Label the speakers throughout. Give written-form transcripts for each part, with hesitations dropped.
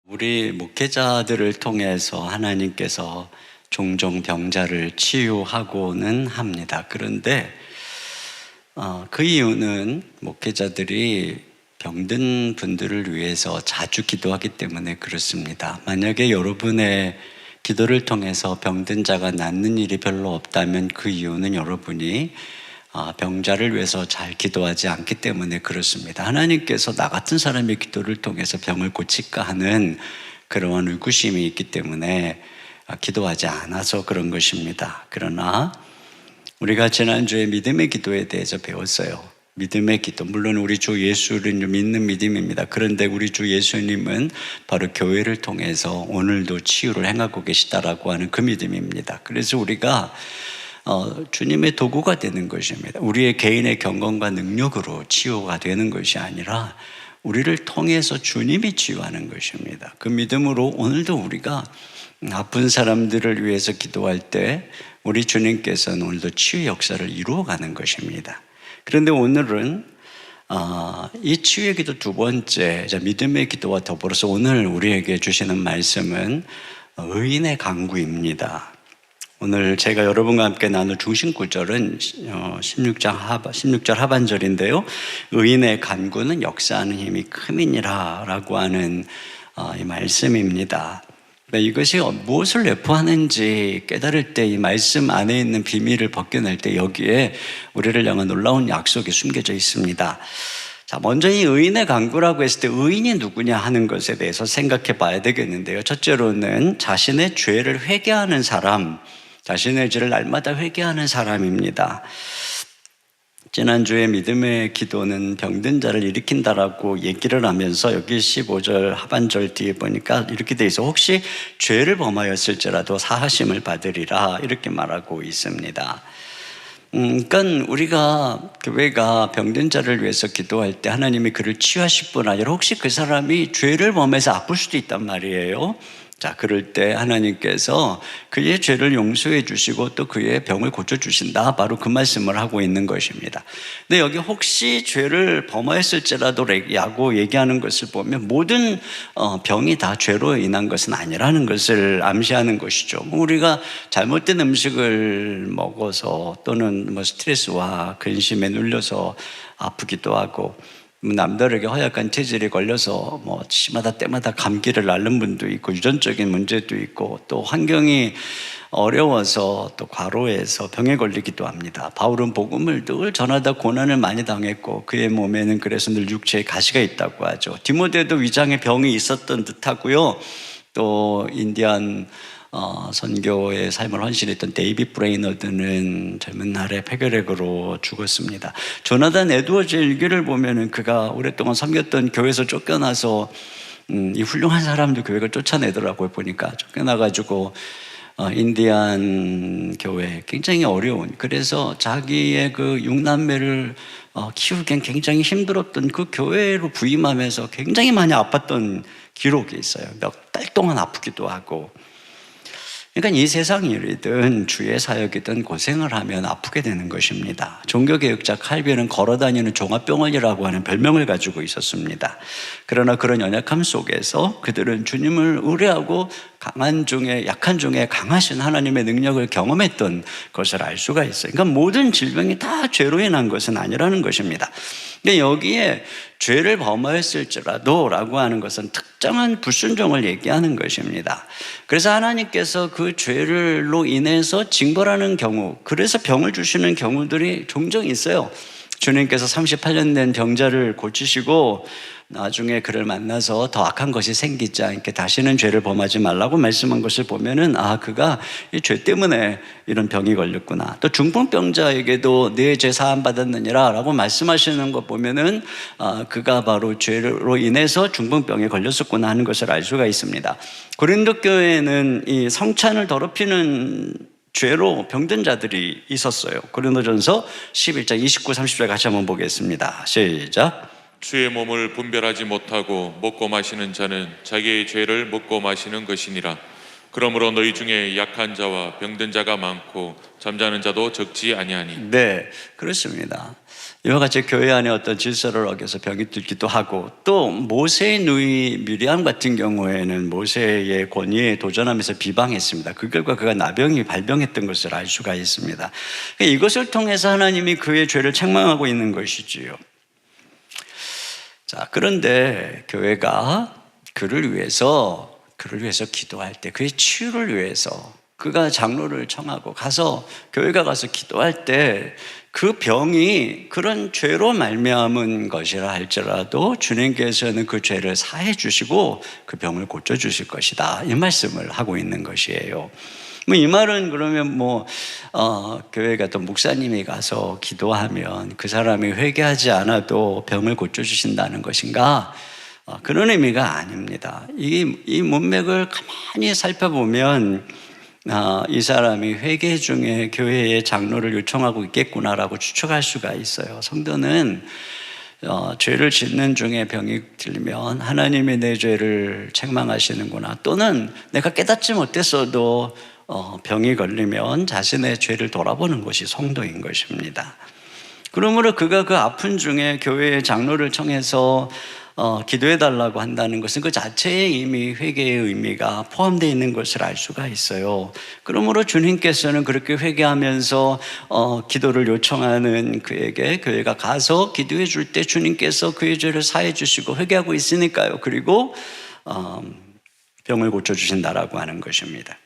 Speaker 1: 우리 목회자들을 통해서 하나님께서 종종 병자를 치유하고는 합니다. 그런데 그 이유는 목회자들이 병든 분들을 위해서 자주 기도하기 때문에 그렇습니다. 만약에 여러분의 기도를 통해서 병든 자가 낫는 일이 별로 없다면 그 이유는 여러분이 병자를 위해서 잘 기도하지 않기 때문에 그렇습니다. 하나님께서 나 같은 사람의 기도를 통해서 병을 고칠까 하는 그러한 의구심이 있기 때문에 기도하지 않아서 그런 것입니다. 그러나 우리가 지난주에 믿음의 기도에 대해서 배웠어요. 믿음의 기도, 물론 우리 주 예수를 믿는 믿음입니다. 그런데 우리 주 예수님은 바로 교회를 통해서 오늘도 치유를 행하고 계시다라고 하는 그 믿음입니다. 그래서 우리가 주님의 도구가 되는 것입니다. 우리의 개인의 경건과 능력으로 치유가 되는 것이 아니라 우리를 통해서 주님이 치유하는 것입니다. 그 믿음으로 오늘도 우리가 아픈 사람들을 위해서 기도할 때 우리 주님께서는 오늘도 치유 역사를 이루어가는 것입니다. 그런데 오늘은 이 치유의 기도 두 번째, 믿음의 기도와 더불어서 오늘 우리에게 주시는 말씀은 의인의 간구입니다. 오늘 제가 여러분과 함께 나눌 중심 구절은 16절 하반절인데요. 의인의 간구는 역사하는 힘이 큼이니라 라고 하는 이 말씀입니다. 이것이 무엇을 내포하는지 깨달을 때 이 말씀 안에 있는 비밀을 벗겨낼 때 여기에 우리를 향한 놀라운 약속이 숨겨져 있습니다. 자, 먼저 이 의인의 간구라고 했을 때 의인이 누구냐 하는 것에 대해서 생각해 봐야 되겠는데요. 첫째로는 자신의 죄를 회개하는 사람, 자신의 죄를 날마다 회개하는 사람입니다. 지난주에 믿음의 기도는 병든 자를 일으킨다라고 얘기를 하면서 여기 15절 하반절 뒤에 보니까 이렇게 돼 있어. 혹시 죄를 범하였을지라도 사하심을 받으리라 이렇게 말하고 있습니다. 그러니까 우리가 교회가 병든 자를 위해서 기도할 때 하나님이 그를 치유하실 뿐 아니라 혹시 그 사람이 죄를 범해서 아플 수도 있단 말이에요. 자, 그럴 때 하나님께서 그의 죄를 용서해 주시고 또 그의 병을 고쳐주신다. 바로 그 말씀을 하고 있는 것입니다. 근데 여기 혹시 죄를 범하였을지라도 라고 얘기하는 것을 보면 모든 병이 다 죄로 인한 것은 아니라는 것을 암시하는 것이죠. 우리가 잘못된 음식을 먹어서 또는 스트레스와 근심에 눌려서 아프기도 하고 남들에게 허약한 체질이 걸려서 시마다 때마다 감기를 앓는 분도 있고 유전적인 문제도 있고 또 환경이 어려워서 또 과로해서 병에 걸리기도 합니다. 바울은 복음을 늘 전하다 고난을 많이 당했고 그의 몸에는 그래서 늘 육체에 가시가 있다고 하죠. 디모데도 위장에 병이 있었던 듯하고요. 또 인디안 선교의 삶을 헌신했던 데이빗 브레이너드는 젊은 날에 폐결핵으로 죽었습니다. 조나단 에드워즈 일기를 보면은 그가 오랫동안 섬겼던 교회에서 쫓겨나서 이 훌륭한 사람도 교회가 쫓아내더라고요. 보니까 쫓겨나가지고 인디안 교회 굉장히 어려운, 그래서 자기의 그 6남매를 키우기엔 굉장히 힘들었던 그 교회로 부임하면서 굉장히 많이 아팠던 기록이 있어요. 몇 달 동안 아프기도 하고. 그러니까 이 세상 일이든 주의 사역이든 고생을 하면 아프게 되는 것입니다. 종교개혁자 칼빈은 걸어다니는 종합병원이라고 하는 별명을 가지고 있었습니다. 그러나 그런 연약함 속에서 그들은 주님을 의뢰하고 강한 중에 약한 중에 강하신 하나님의 능력을 경험했던 것을 알 수가 있어요. 그러니까 모든 질병이 다 죄로 인한 것은 아니라는 것입니다. 근데 여기에 죄를 범하였을지라도 라고 하는 것은 특정한 불순종을 얘기하는 것입니다. 그래서 하나님께서 그 죄로 인해서 징벌하는 경우, 그래서 병을 주시는 경우들이 종종 있어요. 주님께서 38년 된 병자를 고치시고 나중에 그를 만나서 더 악한 것이 생기지 않게 다시는 죄를 범하지 말라고 말씀한 것을 보면은 그가 이 죄 때문에 이런 병이 걸렸구나. 또 중풍병자에게도 네 죄 사함 받았느니라 라고 말씀하시는 것 보면은 그가 바로 죄로 인해서 중풍병에 걸렸었구나 하는 것을 알 수가 있습니다. 고린도 교회에는 이 성찬을 더럽히는 죄로 병든 자들이 있었어요. 고린도전서 11장 29, 30절 같이 한번 보겠습니다. 시작.
Speaker 2: 주의 몸을 분별하지 못하고 먹고 마시는 자는 자기의 죄를 먹고 마시는 것이니라. 그러므로 너희 중에 약한 자와 병든 자가 많고 잠자는 자도 적지 아니하니.
Speaker 1: 네, 그렇습니다. 이와 같이 교회 안에 어떤 질서를 어겨서 병이 들기도 하고, 또 모세의 누이 미리암 같은 경우에는 모세의 권위에 도전하면서 비방했습니다. 그 결과 그가 나병이 발병했던 것을 알 수가 있습니다. 이것을 통해서 하나님이 그의 죄를 책망하고 있는 것이지요. 자, 그런데 교회가 그를 위해서 기도할 때, 그의 치유를 위해서 그가 장로를 청하고 가서 교회가 가서 기도할 때 그 병이 그런 죄로 말미암은 것이라 할지라도 주님께서는 그 죄를 사해 주시고 그 병을 고쳐 주실 것이다, 이 말씀을 하고 있는 것이에요. 이 말은 그러면 교회가 또 목사님이 가서 기도하면 그 사람이 회개하지 않아도 병을 고쳐 주신다는 것인가? 그런 의미가 아닙니다. 이 문맥을 가만히 살펴보면 이 사람이 회개 중에 교회의 장로를 요청하고 있겠구나라고 추측할 수가 있어요. 성도는 죄를 짓는 중에 병이 들면 하나님이 내 죄를 책망하시는구나, 또는 내가 깨닫지 못했어도 병이 걸리면 자신의 죄를 돌아보는 것이 성도인 것입니다. 그러므로 그가 그 아픈 중에 교회의 장로를 청해서 기도해달라고 한다는 것은 그 자체에 이미 회개의 의미가 포함되어 있는 것을 알 수가 있어요. 그러므로 주님께서는 그렇게 회개하면서 기도를 요청하는 그에게 교회가 가서 기도해 줄 때 주님께서 그의 죄를 사해 주시고 회개하고 있으니까요. 그리고 병을 고쳐주신다라고 하는 것입니다.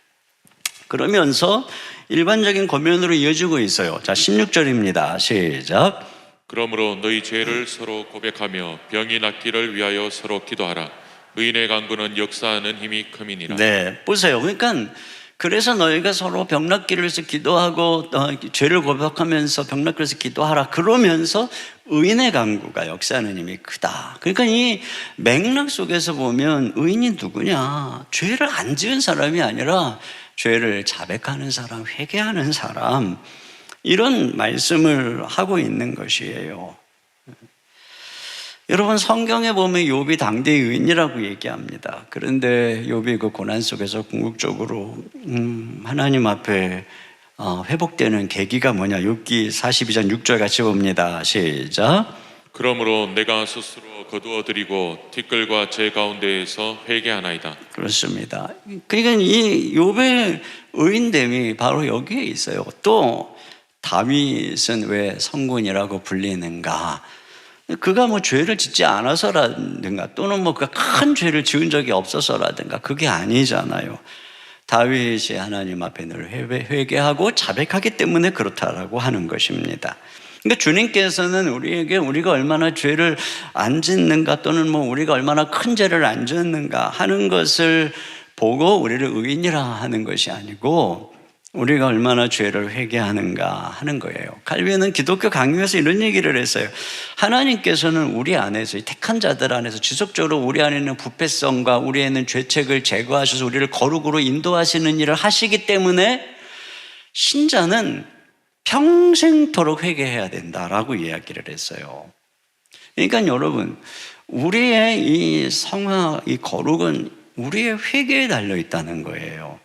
Speaker 1: 그러면서 일반적인 권면으로 이어지고 있어요. 자, 16절입니다. 시작.
Speaker 2: 그러므로 너희 죄를 서로 고백하며 병이 낫기를 위하여 서로 기도하라. 의인의 강구는 역사하는 힘이 큼이니라.
Speaker 1: 네, 보세요. 그러니까 그래서 너희가 서로 병 낫기를 위해서 기도하고 죄를 고백하면서 병 낫기를 위해서 기도하라. 그러면서 의인의 강구가 역사하는 힘이 크다. 그러니까 이 맥락 속에서 보면 의인이 누구냐? 죄를 안 지은 사람이 아니라 죄를 자백하는 사람, 회개하는 사람, 이런 말씀을 하고 있는 것이에요. 여러분, 성경에 보면 욥이 당대의 의인이라고 얘기합니다. 그런데 욥이 그 고난 속에서 궁극적으로 하나님 앞에 회복되는 계기가 뭐냐? 욥기 42장 6절 같이 봅니다. 시작.
Speaker 2: 그러므로 내가 스스로 거두어드리고 티끌과 제 가운데에서 회개하나이다.
Speaker 1: 그렇습니다. 그러니까 이 욥의 의인됨이 바로 여기에 있어요. 또 다윗은 왜 성군이라고 불리는가? 그가 죄를 짓지 않아서라든가, 또는 그가 큰 죄를 지은 적이 없어서라든가, 그게 아니잖아요. 다윗이 하나님 앞에 늘 회개하고 자백하기 때문에 그렇다라고 하는 것입니다. 그러니까 주님께서는 우리에게 우리가 얼마나 죄를 안 짓는가, 또는 우리가 얼마나 큰 죄를 안 짓는가 하는 것을 보고 우리를 의인이라 하는 것이 아니고, 우리가 얼마나 죄를 회개하는가 하는 거예요. 칼빈은 기독교 강요에서 이런 얘기를 했어요. 하나님께서는 우리 안에서, 이 택한 자들 안에서 지속적으로 우리 안에 있는 부패성과 우리 안에 있는 죄책을 제거하셔서 우리를 거룩으로 인도하시는 일을 하시기 때문에 신자는 평생토록 회개해야 된다라고 이야기를 했어요. 그러니까 여러분, 우리의 이 성화, 이 거룩은 우리의 회개에 달려 있다는 거예요.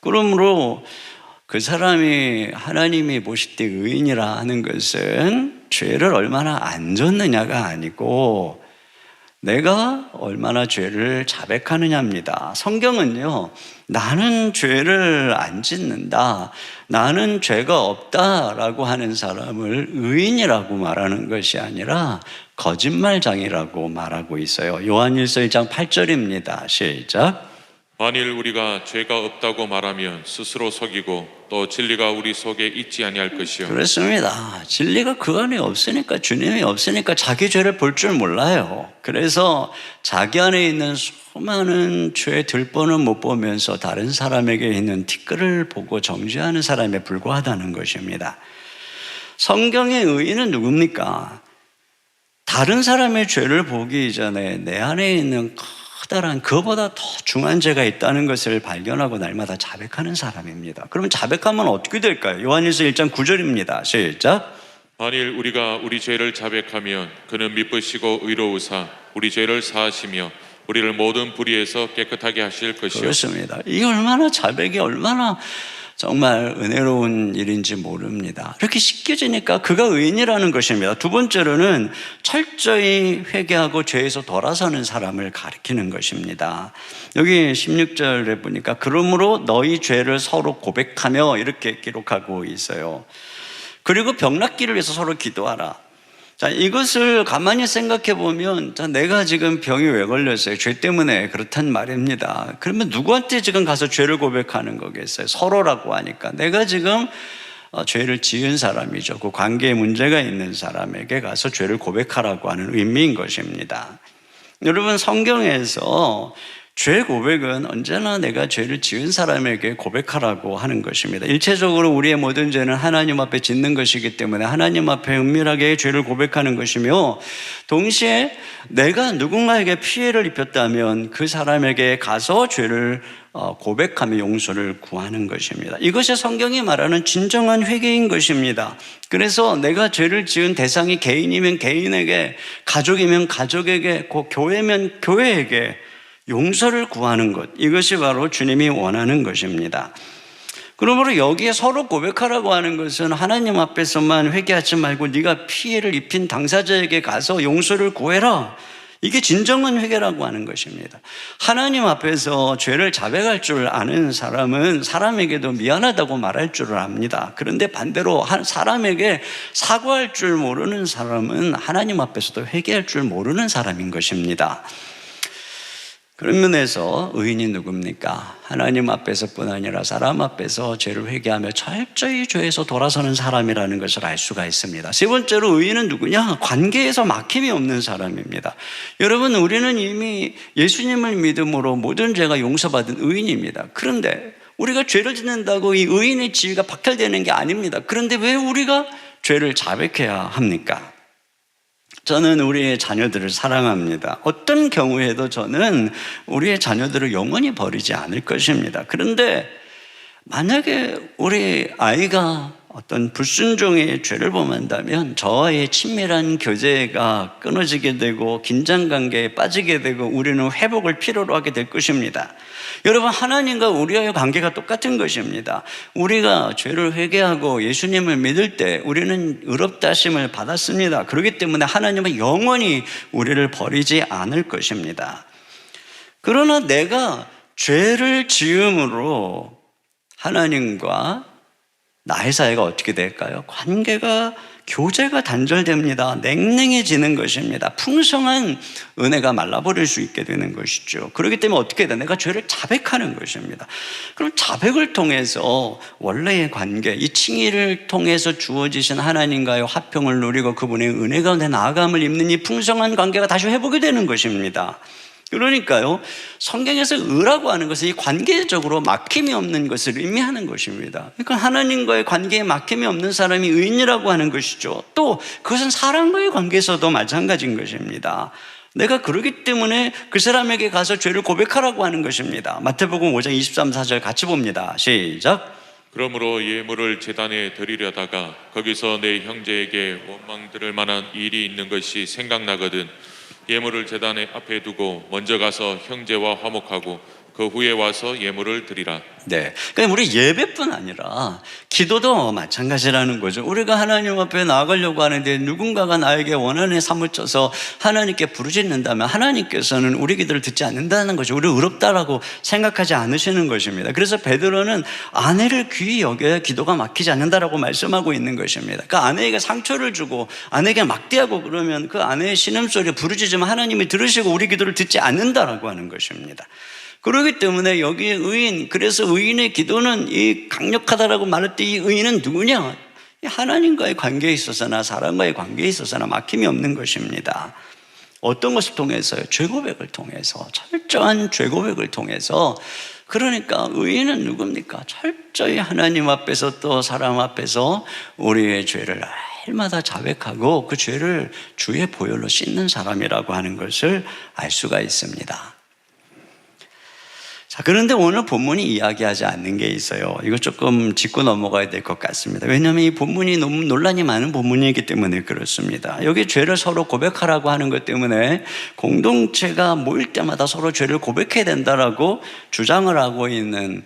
Speaker 1: 그러므로 그 사람이 하나님이 보실 때 의인이라 하는 것은 죄를 얼마나 안 졌느냐가 아니고 내가 얼마나 죄를 자백하느냐입니다. 성경은요, 나는 죄를 안 짓는다, 나는 죄가 없다라고 하는 사람을 의인이라고 말하는 것이 아니라 거짓말장이라고 말하고 있어요. 요한일서 1장 8절입니다. 시작.
Speaker 2: 만일 우리가 죄가 없다고 말하면 스스로 속이고 또 진리가 우리 속에 있지 아니할 것이요.
Speaker 1: 그렇습니다. 진리가 그 안에 없으니까, 주님이 없으니까 자기 죄를 볼 줄 몰라요. 그래서 자기 안에 있는 수많은 죄 들보는 못 보면서 다른 사람에게 있는 티끌을 보고 정죄하는 사람에 불과하다는 것입니다. 성경의 의인은 누굽니까? 다른 사람의 죄를 보기 이전에 내 안에 있는 커다란 그보다 더 중한 죄가 있다는 것을 발견하고 날마다 자백하는 사람입니다. 그러면 자백하면 어떻게 될까요? 요한일서 1장 9절입니다. 시작.
Speaker 2: 만일 우리가 우리 죄를 자백하면 그는 미쁘시고 의로우사 우리 죄를 사하시며 우리를 모든 불의에서 깨끗하게 하실 것이요.
Speaker 1: 그렇습니다. 이게 얼마나 자백이 얼마나 정말 은혜로운 일인지 모릅니다. 이렇게 씻겨지니까 그가 의인이라는 것입니다. 두 번째로는 철저히 회개하고 죄에서 돌아서는 사람을 가리키는 것입니다. 여기 16절에 보니까 그러므로 너희 죄를 서로 고백하며 이렇게 기록하고 있어요. 그리고 병 낫기를 위해서 서로 기도하라. 자, 이것을 가만히 생각해 보면, 자, 내가 지금 병이 왜 걸렸어요? 죄 때문에 그렇단 말입니다. 그러면 누구한테 지금 가서 죄를 고백하는 거겠어요? 서로라고 하니까. 내가 지금 죄를 지은 사람이죠. 그 관계에 문제가 있는 사람에게 가서 죄를 고백하라고 하는 의미인 것입니다. 여러분, 성경에서 죄 고백은 언제나 내가 죄를 지은 사람에게 고백하라고 하는 것입니다. 일체적으로 우리의 모든 죄는 하나님 앞에 짓는 것이기 때문에 하나님 앞에 은밀하게 죄를 고백하는 것이며, 동시에 내가 누군가에게 피해를 입혔다면 그 사람에게 가서 죄를 고백하며 용서를 구하는 것입니다. 이것이 성경이 말하는 진정한 회개인 것입니다. 그래서 내가 죄를 지은 대상이 개인이면 개인에게, 가족이면 가족에게, 교회면 교회에게 용서를 구하는 것, 이것이 바로 주님이 원하는 것입니다. 그러므로 여기에 서로 고백하라고 하는 것은 하나님 앞에서만 회개하지 말고 네가 피해를 입힌 당사자에게 가서 용서를 구해라, 이게 진정한 회개라고 하는 것입니다. 하나님 앞에서 죄를 자백할 줄 아는 사람은 사람에게도 미안하다고 말할 줄을 압니다. 그런데 반대로 사람에게 사과할 줄 모르는 사람은 하나님 앞에서도 회개할 줄 모르는 사람인 것입니다. 그런 면에서 의인이 누굽니까? 하나님 앞에서뿐 아니라 사람 앞에서 죄를 회개하며 철저히 죄에서 돌아서는 사람이라는 것을 알 수가 있습니다. 세 번째로 의인은 누구냐? 관계에서 막힘이 없는 사람입니다. 여러분, 우리는 이미 예수님을 믿음으로 모든 죄가 용서받은 의인입니다. 그런데 우리가 죄를 짓는다고 이 의인의 지위가 박탈되는 게 아닙니다. 그런데 왜 우리가 죄를 자백해야 합니까? 저는 우리의 자녀들을 사랑합니다. 어떤 경우에도 저는 우리의 자녀들을 영원히 버리지 않을 것입니다. 그런데 만약에 우리 아이가 어떤 불순종의 죄를 범한다면 저와의 친밀한 교제가 끊어지게 되고 긴장관계에 빠지게 되고 우리는 회복을 필요로 하게 될 것입니다. 여러분, 하나님과 우리와의 관계가 똑같은 것입니다. 우리가 죄를 회개하고 예수님을 믿을 때 우리는 의롭다 하심을 받았습니다. 그렇기 때문에 하나님은 영원히 우리를 버리지 않을 것입니다. 그러나 내가 죄를 지음으로 하나님과 나의 사이가 어떻게 될까요? 관계가, 교제가 단절됩니다. 냉랭해지는 것입니다. 풍성한 은혜가 말라버릴 수 있게 되는 것이죠. 그렇기 때문에 어떻게 해야 돼? 내가 죄를 자백하는 것입니다. 그럼 자백을 통해서 원래의 관계, 이 칭의를 통해서 주어지신 하나님과의 화평을 누리고 그분의 은혜 가운데 나아감을 입는 이 풍성한 관계가 다시 회복이 되는 것입니다. 그러니까요, 성경에서 의라고 하는 것은 이 관계적으로 막힘이 없는 것을 의미하는 것입니다. 그러니까 하나님과의 관계에 막힘이 없는 사람이 의인이라고 하는 것이죠. 또 그것은 사람과의 관계에서도 마찬가지인 것입니다. 내가 그러기 때문에 그 사람에게 가서 죄를 고백하라고 하는 것입니다. 마태복음 5장 23, 4절 같이 봅니다. 시작.
Speaker 2: 그러므로 예물을 제단에 드리려다가 거기서 내 형제에게 원망 들을 만한 일이 있는 것이 생각나거든 예물을 제단 앞에 두고 먼저 가서 형제와 화목하고 그 후에 와서 예물을 드리라.
Speaker 1: 네, 그러니까 우리 예배뿐 아니라 기도도 마찬가지라는 거죠. 우리가 하나님 앞에 나아가려고 하는데 누군가가 나에게 원한에 사무쳐서 하나님께 부르짖는다면 하나님께서는 우리 기도를 듣지 않는다는 거죠. 우리를 의롭다라고 생각하지 않으시는 것입니다. 그래서 베드로는 아내를 귀히 여겨야 기도가 막히지 않는다라고 말씀하고 있는 것입니다. 그 아내에게 상처를 주고 아내에게 막대하고 그러면 그 아내의 신음소리에 부르짖으면 하나님이 들으시고 우리 기도를 듣지 않는다라고 하는 것입니다. 그렇기 때문에 여기 의인, 그래서 의인의 기도는 이 강력하다라고 말할 때 이 의인은 누구냐? 하나님과의 관계에 있어서나 사람과의 관계에 있어서나 막힘이 없는 것입니다. 어떤 것을 통해서요? 죄고백을 통해서, 철저한 죄고백을 통해서. 그러니까 의인은 누굽니까? 철저히 하나님 앞에서 또 사람 앞에서 우리의 죄를 날마다 자백하고 그 죄를 주의 보혈로 씻는 사람이라고 하는 것을 알 수가 있습니다. 자, 그런데 오늘 본문이 이야기하지 않는 게 있어요. 이거 조금 짚고 넘어가야 될 것 같습니다. 왜냐하면 이 본문이 너무 논란이 많은 본문이기 때문에 그렇습니다. 여기 죄를 서로 고백하라고 하는 것 때문에 공동체가 모일 때마다 서로 죄를 고백해야 된다라고 주장을 하고 있는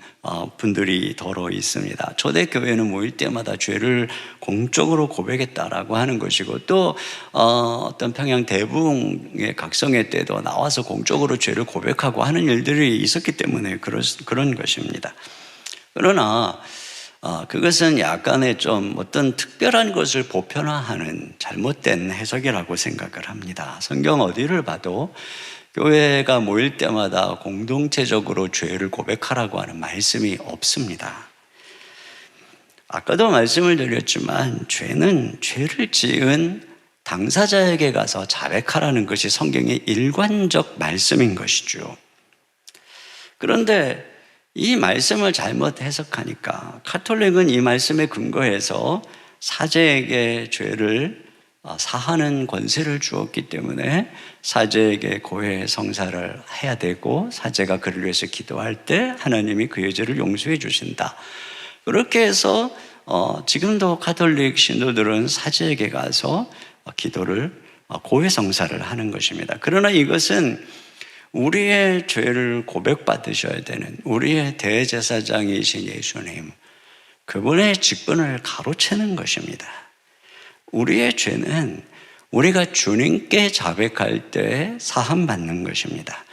Speaker 1: 분들이 더러 있습니다. 초대교회는 모일 때마다 죄를 공적으로 고백했다라고 하는 것이고, 또 어떤 평양 대붕의 각성회 때도 나와서 공적으로 죄를 고백하고 하는 일들이 있었기 때문에 그런 것입니다. 그러나 그것은 약간의 좀 어떤 특별한 것을 보편화하는 잘못된 해석이라고 생각을 합니다. 성경 어디를 봐도 교회가 모일 때마다 공동체적으로 죄를 고백하라고 하는 말씀이 없습니다. 아까도 말씀을 드렸지만 죄는 죄를 지은 당사자에게 가서 자백하라는 것이 성경의 일관적 말씀인 것이죠. 그런데 이 말씀을 잘못 해석하니까 카톨릭은 이 말씀에 근거해서 사제에게 죄를 사하는 권세를 주었기 때문에 사제에게 고해 성사를 해야 되고, 사제가 그를 위해서 기도할 때 하나님이 그의 죄를 용서해 주신다. 그렇게 해서 지금도 카톨릭 신도들은 사제에게 가서 기도를 고해 성사를 하는 것입니다. 그러나 이것은 우리의 죄를 고백받으셔야 되는 우리의 대제사장이신 예수님, 그분의 직분을 가로채는 것입니다. 우리의 죄는 우리가 주님께 자백할 때 사함받는 것입니다.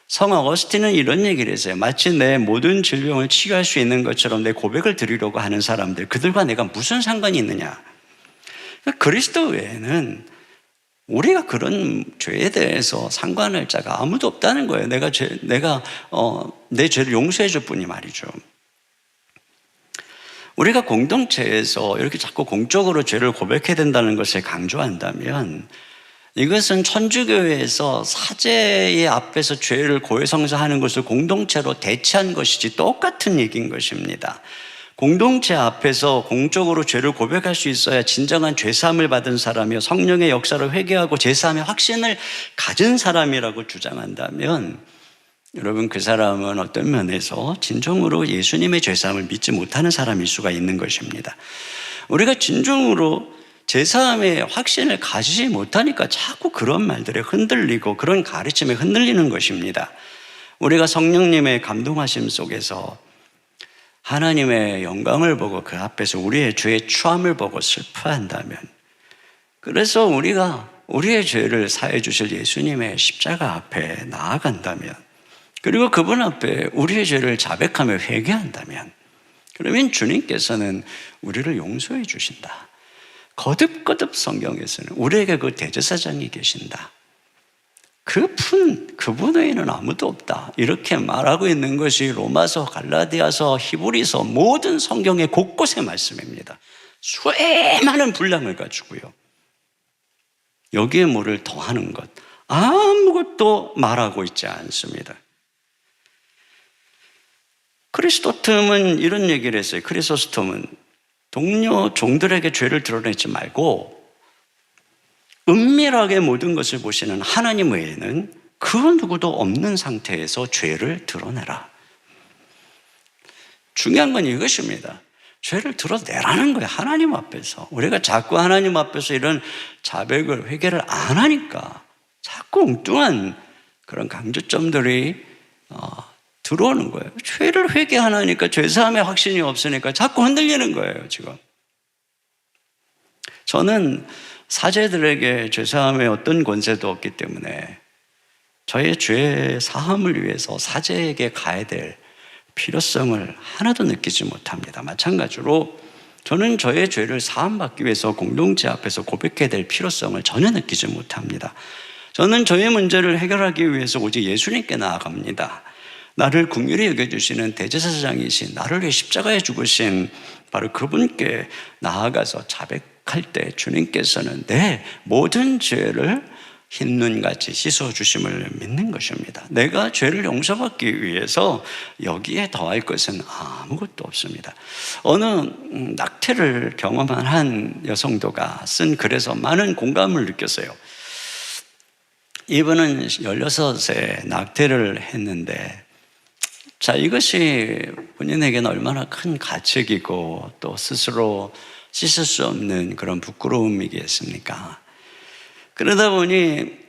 Speaker 1: 성 어거스틴은 이런 얘기를 했어요. 마치 내 모든 질병을 치유할 수 있는 것처럼 내 고백을 드리려고 하는 사람들, 그들과 내가 무슨 상관이 있느냐. 그리스도 외에는 우리가 그런 죄에 대해서 상관할 자가 아무도 없다는 거예요. 내 죄를 용서해 줄 뿐이 말이죠. 우리가 공동체에서 이렇게 자꾸 공적으로 죄를 고백해야 된다는 것을 강조한다면, 이것은 천주교회에서 사제의 앞에서 죄를 고해성사하는 것을 공동체로 대체한 것이지 똑같은 얘기인 것입니다. 공동체 앞에서 공적으로 죄를 고백할 수 있어야 진정한 죄사함을 받은 사람이요, 성령의 역사를 회개하고 죄사함의 확신을 가진 사람이라고 주장한다면, 여러분, 그 사람은 어떤 면에서 진정으로 예수님의 죄사함을 믿지 못하는 사람일 수가 있는 것입니다. 우리가 진정으로 죄사함의 확신을 가지지 못하니까 자꾸 그런 말들에 흔들리고 그런 가르침에 흔들리는 것입니다. 우리가 성령님의 감동하심 속에서 하나님의 영광을 보고 그 앞에서 우리의 죄의 추함을 보고 슬퍼한다면, 그래서 우리가 우리의 죄를 사해 주실 예수님의 십자가 앞에 나아간다면, 그리고 그분 앞에 우리의 죄를 자백하며 회개한다면, 그러면 주님께서는 우리를 용서해 주신다. 거듭거듭 성경에서는 우리에게 그 대제사장이 계신다. 그분 외에는 아무도 없다. 이렇게 말하고 있는 것이 로마서, 갈라디아서, 히브리서 모든 성경의 곳곳의 말씀입니다. 수많은 분량을 가지고요. 여기에 뭐를 더하는 것, 아무것도 말하고 있지 않습니다. 크리스토톰은 이런 얘기를 했어요. 크리소스톰은 동료 종들에게 죄를 드러내지 말고 은밀하게 모든 것을 보시는 하나님 외에는 그 누구도 없는 상태에서 죄를 드러내라. 중요한 건 이것입니다. 죄를 드러내라는 거예요. 하나님 앞에서. 우리가 자꾸 하나님 앞에서 이런 자백을, 회개를 안 하니까 자꾸 엉뚱한 그런 강조점들이 들어오는 거예요. 죄를 회개하니까 죄사함의 확신이 없으니까 자꾸 흔들리는 거예요, 지금. 저는 사제들에게 죄사함의 어떤 권세도 없기 때문에 저의 죄 사함을 위해서 사제에게 가야 될 필요성을 하나도 느끼지 못합니다. 마찬가지로 저는 저의 죄를 사함받기 위해서 공동체 앞에서 고백해야 될 필요성을 전혀 느끼지 못합니다. 저는 저의 문제를 해결하기 위해서 오직 예수님께 나아갑니다. 나를 긍휼히 여겨주시는 대제사장이신, 나를 위해 십자가에 죽으신 바로 그분께 나아가서 자백할 때 주님께서는 내 모든 죄를 흰눈같이 씻어주심을 믿는 것입니다. 내가 죄를 용서받기 위해서 여기에 더할 것은 아무것도 없습니다. 어느 낙태를 경험한 한 여성도가 쓴 글에서 많은 공감을 느꼈어요. 이분은 16세 낙태를 했는데 자, 이것이 본인에게는 얼마나 큰 가책이고 또 스스로 씻을 수 없는 그런 부끄러움이겠습니까? 그러다 보니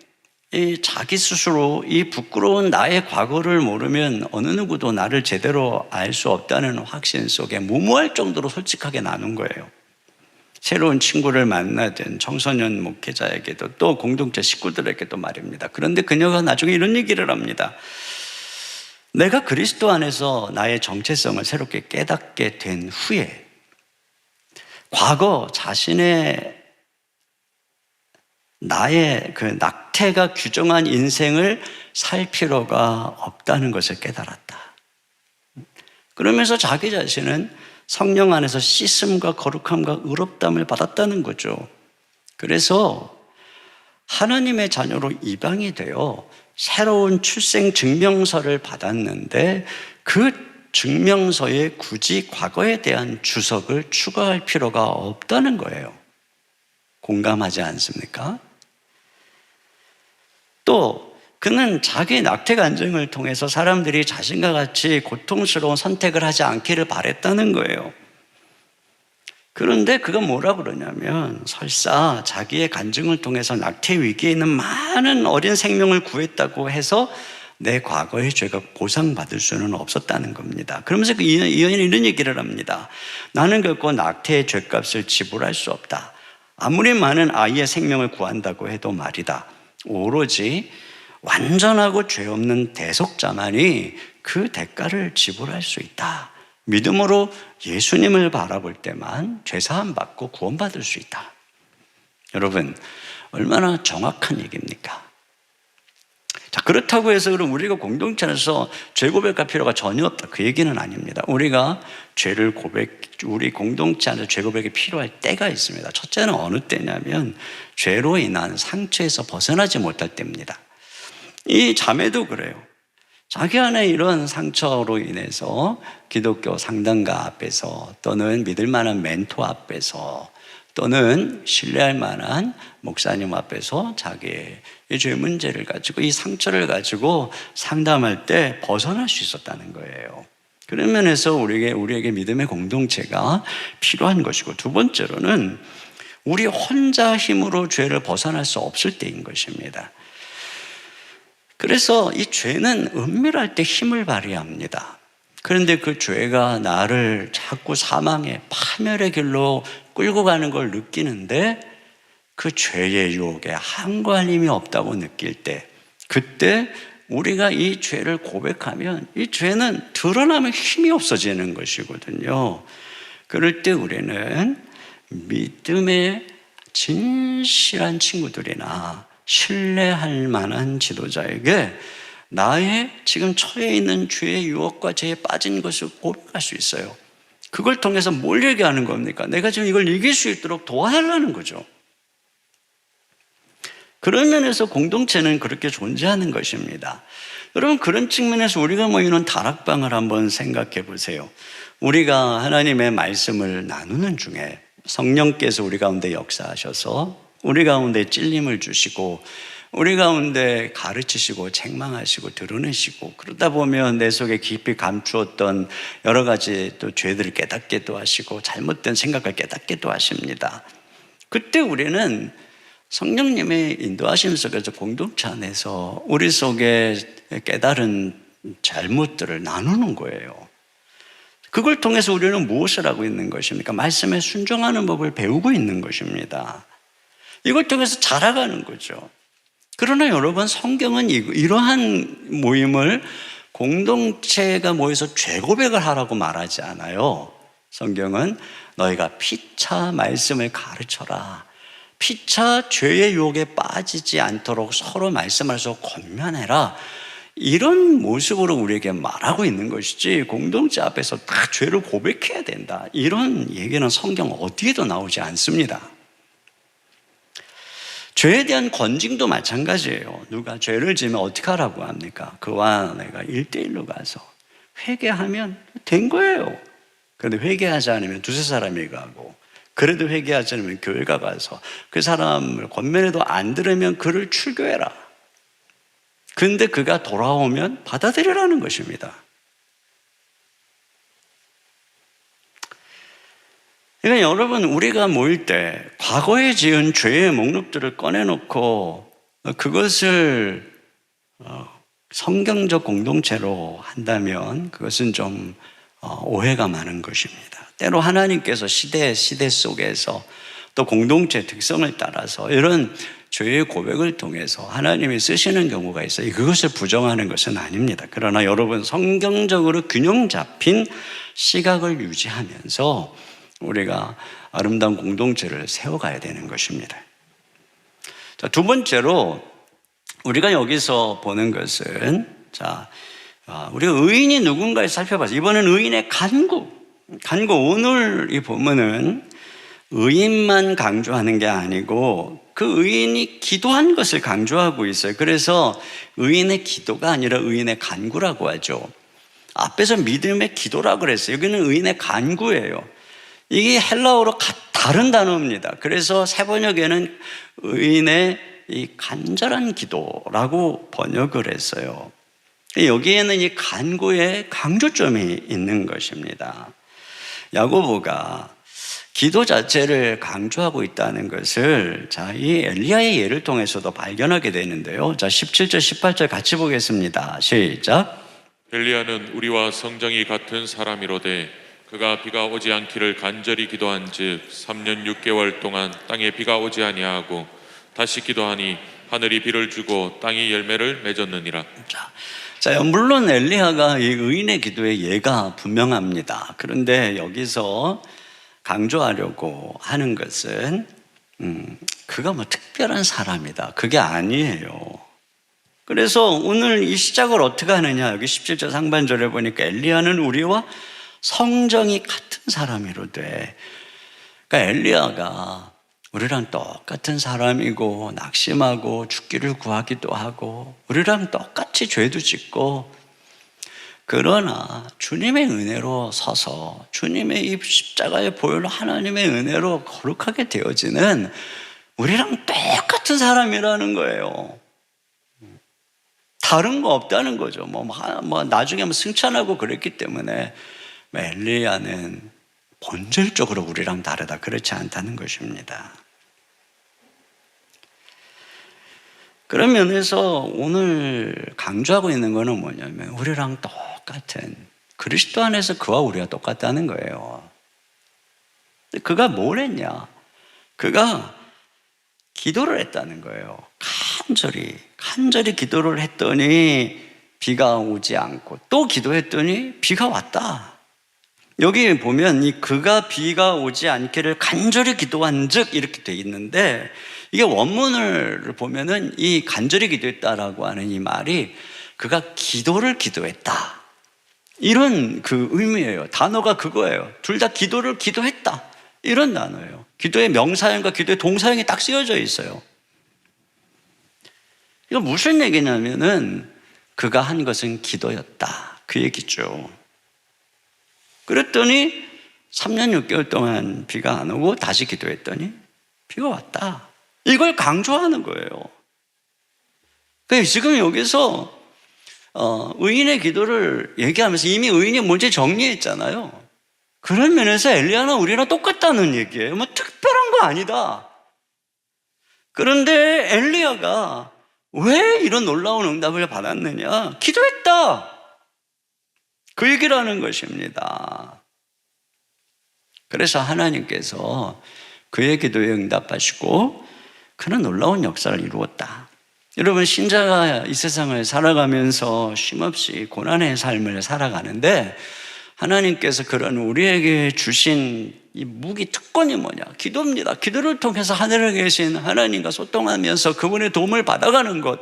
Speaker 1: 이 자기 스스로 이 부끄러운 나의 과거를 모르면 어느 누구도 나를 제대로 알 수 없다는 확신 속에 무모할 정도로 솔직하게 나눈 거예요. 새로운 친구를 만나든 청소년 목회자에게도 또 공동체 식구들에게도 말입니다. 그런데 그녀가 나중에 이런 얘기를 합니다. 내가 그리스도 안에서 나의 정체성을 새롭게 깨닫게 된 후에 과거 자신의 나의 그 낙태가 규정한 인생을 살 필요가 없다는 것을 깨달았다. 그러면서 자기 자신은 성령 안에서 씻음과 거룩함과 의롭다함을 받았다는 거죠. 그래서 하나님의 자녀로 입양이 되어 새로운 출생 증명서를 받았는데 그 증명서에 굳이 과거에 대한 주석을 추가할 필요가 없다는 거예요. 공감하지 않습니까? 또 그는 자기 낙태 간증을 통해서 사람들이 자신과 같이 고통스러운 선택을 하지 않기를 바랬다는 거예요. 그런데 그가 뭐라 그러냐면 설사 자기의 간증을 통해서 낙태 위기에 있는 많은 어린 생명을 구했다고 해서 내 과거의 죄가 보상받을 수는 없었다는 겁니다. 그러면서 이 여인은 이런 얘기를 합니다. 나는 결코 낙태의 죄값을 지불할 수 없다. 아무리 많은 아이의 생명을 구한다고 해도 말이다. 오로지 완전하고 죄 없는 대속자만이 그 대가를 지불할 수 있다. 믿음으로 예수님을 바라볼 때만 죄사함 받고 구원받을 수 있다. 여러분, 얼마나 정확한 얘기입니까? 자, 그렇다고 해서 그럼 우리가 공동체 안에서 죄 고백할 필요가 전혀 없다. 그 얘기는 아닙니다. 우리가 우리 공동체 안에서 죄 고백이 필요할 때가 있습니다. 첫째는 어느 때냐면 죄로 인한 상처에서 벗어나지 못할 때입니다. 이 자매도 그래요. 자기 안에 이런 상처로 인해서 기독교 상담가 앞에서 또는 믿을 만한 멘토 앞에서 또는 신뢰할 만한 목사님 앞에서 자기의 이 죄 문제를 가지고 이 상처를 가지고 상담할 때 벗어날 수 있었다는 거예요. 그런 면에서 우리에게 믿음의 공동체가 필요한 것이고, 두 번째로는 우리 혼자 힘으로 죄를 벗어날 수 없을 때인 것입니다. 그래서 이 죄는 은밀할 때 힘을 발휘합니다. 그런데 그 죄가 나를 자꾸 사망의 파멸의 길로 끌고 가는 걸 느끼는데 그 죄의 유혹에 항거할 힘이 없다고 느낄 때, 그때 우리가 이 죄를 고백하면 이 죄는 드러나면 힘이 없어지는 것이거든요. 그럴 때 우리는 믿음의 진실한 친구들이나 신뢰할 만한 지도자에게 나의 지금 처해 있는 죄의 유혹과 죄에 빠진 것을 고백할 수 있어요. 그걸 통해서 뭘 얘기하는 겁니까? 내가 지금 이걸 이길 수 있도록 도와달라는 거죠. 그런 면에서 공동체는 그렇게 존재하는 것입니다. 여러분, 그런 측면에서 우리가 모이는 다락방을 한번 생각해 보세요. 우리가 하나님의 말씀을 나누는 중에 성령께서 우리 가운데 역사하셔서 우리 가운데 찔림을 주시고 우리 가운데 가르치시고 책망하시고 드러내시고, 그러다 보면 내 속에 깊이 감추었던 여러 가지 또 죄들을 깨닫게도 하시고 잘못된 생각을 깨닫게도 하십니다. 그때 우리는 성령님의 인도하심 속에서 공동체 안에서 우리 속에 깨달은 잘못들을 나누는 거예요. 그걸 통해서 우리는 무엇을 하고 있는 것입니까? 말씀에 순종하는 법을 배우고 있는 것입니다. 이걸 통해서 자라가는 거죠. 그러나 여러분, 성경은 이러한 모임을 공동체가 모여서 죄 고백을 하라고 말하지 않아요. 성경은 너희가 피차 말씀을 가르쳐라. 피차 죄의 유혹에 빠지지 않도록 서로 말씀하면서 권면해라. 이런 모습으로 우리에게 말하고 있는 것이지, 공동체 앞에서 다 죄를 고백해야 된다, 이런 얘기는 성경 어디에도 나오지 않습니다. 죄에 대한 권징도 마찬가지예요. 누가 죄를 지으면 어떻게 하라고 합니까? 그와 내가 1대1로 가서 회개하면 된 거예요. 그런데 회개하지 않으면 두세 사람이 가고, 그래도 회개하지 않으면 교회가 가서 그 사람을 권면해도 안 들으면 그를 출교해라. 근데 그가 돌아오면 받아들이라는 것입니다. 그러니까 여러분, 우리가 모일 때 과거에 지은 죄의 목록들을 꺼내놓고 그것을 성경적 공동체로 한다면 그것은 좀 오해가 많은 것입니다. 때로 하나님께서 시대 속에서 또 공동체 특성을 따라서 이런 죄의 고백을 통해서 하나님이 쓰시는 경우가 있어요. 그것을 부정하는 것은 아닙니다. 그러나 여러분, 성경적으로 균형 잡힌 시각을 유지하면서 우리가 아름다운 공동체를 세워가야 되는 것입니다. 자, 두 번째로 우리가 여기서 보는 것은, 우리가 의인이 누군가를 살펴봐서 이번엔 의인의 간구. 오늘 이 본문은 의인만 강조하는 게 아니고 그 의인이 기도한 것을 강조하고 있어요. 그래서 의인의 기도가 아니라 의인의 간구라고 하죠. 앞에서 믿음의 기도라고 그랬어요. 여기는 의인의 간구예요. 이게 헬라어로 다른 단어입니다. 그래서 새 번역에는 의인의 이 간절한 기도라고 번역을 했어요. 여기에는 이 간구의 강조점이 있는 것입니다. 야고보가 기도 자체를 강조하고 있다는 것을 이 엘리야의 예를 통해서도 발견하게 되는데요. 17절, 18절 같이 보겠습니다. 시작.
Speaker 2: 엘리야는 우리와 성정이 같은 사람이로되 그가 비가 오지 않기를 간절히 기도한즉 3년 6개월 동안 땅에 비가 오지 아니하고 다시 기도하니 하늘이 비를 주고 땅이 열매를 맺었느니라.
Speaker 1: 자, 물론 엘리야가 이 의인의 기도의 예가 분명합니다. 그런데 여기서 강조하려고 하는 것은 그가 뭐 특별한 사람이다, 그게 아니에요. 그래서 오늘 이 시작을 어떻게 하느냐, 여기 17절 상반절에 보니까 엘리야는 우리와 성정이 같은 사람이로되, 그러니까 엘리야가 우리랑 똑같은 사람이고 낙심하고 죽기를 구하기도 하고 우리랑 똑같이 죄도 짓고, 그러나 주님의 은혜로 서서 주님의 이 십자가의 보혈로 하나님의 은혜로 거룩하게 되어지는 우리랑 똑같은 사람이라는 거예요. 다른 거 없다는 거죠. 나중에 승천하고 그랬기 때문에 엘리야는 본질적으로 우리랑 다르다, 그렇지 않다는 것입니다. 그런 면에서 오늘 강조하고 있는 것은 뭐냐면 우리랑 똑같은, 그리스도 안에서 그와 우리가 똑같다는 거예요. 그가 뭘 했냐? 그가 기도를 했다는 거예요. 간절히 기도를 했더니 비가 오지 않고, 또 기도했더니 비가 왔다. 여기 보면 이 그가 비가 오지 않기를 간절히 기도한 즉 이렇게 돼 있는데, 이게 원문을 보면은 이 간절히 기도했다라고 하는 이 말이 그가 기도를 기도했다, 이런 그 의미예요. 단어가 그거예요. 둘 다 기도를 기도했다, 이런 단어예요. 기도의 명사형과 기도의 동사형이 딱 쓰여져 있어요. 이거 무슨 얘기냐면은 그가 한 것은 기도였다, 그 얘기죠. 그랬더니 3년 6개월 동안 비가 안 오고 다시 기도했더니 비가 왔다, 이걸 강조하는 거예요. 그러니까 지금 여기서 의인의 기도를 얘기하면서 이미 의인이 뭔지 정리했잖아요. 그런 면에서 엘리야는 우리랑 똑같다는 얘기예요. 특별한 거 아니다. 그런데 엘리야가 왜 이런 놀라운 응답을 받았느냐? 기도했다, 그 얘기를 하는 것입니다. 그래서 하나님께서 그의 기도에 응답하시고 그런 놀라운 역사를 이루었다. 여러분, 신자가 이 세상을 살아가면서 쉼없이 고난의 삶을 살아가는데 하나님께서 그런 우리에게 주신 이 무기 특권이 뭐냐? 기도입니다. 기도를 통해서 하늘에 계신 하나님과 소통하면서 그분의 도움을 받아가는 것,